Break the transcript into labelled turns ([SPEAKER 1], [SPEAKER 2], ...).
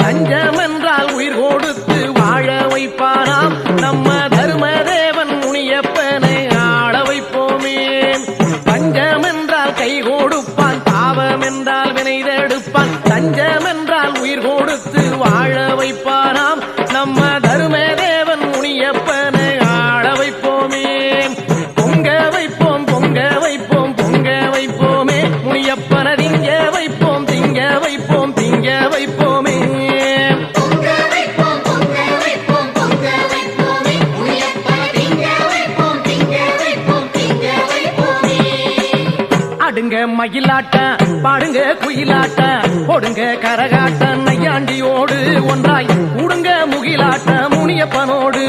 [SPEAKER 1] தஞ்சம் என்றால் உயிர் கொடுத்து வாழ வைப்பானாம் நம்ம தர்மதேவன் முனியப்பனை ஆட வைப்போமே. பஞ்சம் என்றால் கை கொடுப்பான், பாவம் என்றால் வினை தடுப்பான். தஞ்சம் என்றால் உயிர் கொடுத்து வாழ வைப்பானாம் நம்ம தர்மதேவன் முனியப்பனை ஆட வைப்போமே. பொங்க வைப்போம் பொங்க வைப்போம் பொங்க வைப்போமே, முனியப்பனை திங்க வைப்போம் திங்க வைப்போம் திங்க வைப்போமே. ஆடுங்க மயிலாட்டம், பாடுங்க குயிலாட்டம், போடுங்க கரகாட்டம், நையாண்டியோடு ஒன்றாய் கூடுங்க முகிலாட்டம் முனியப்பனோடு.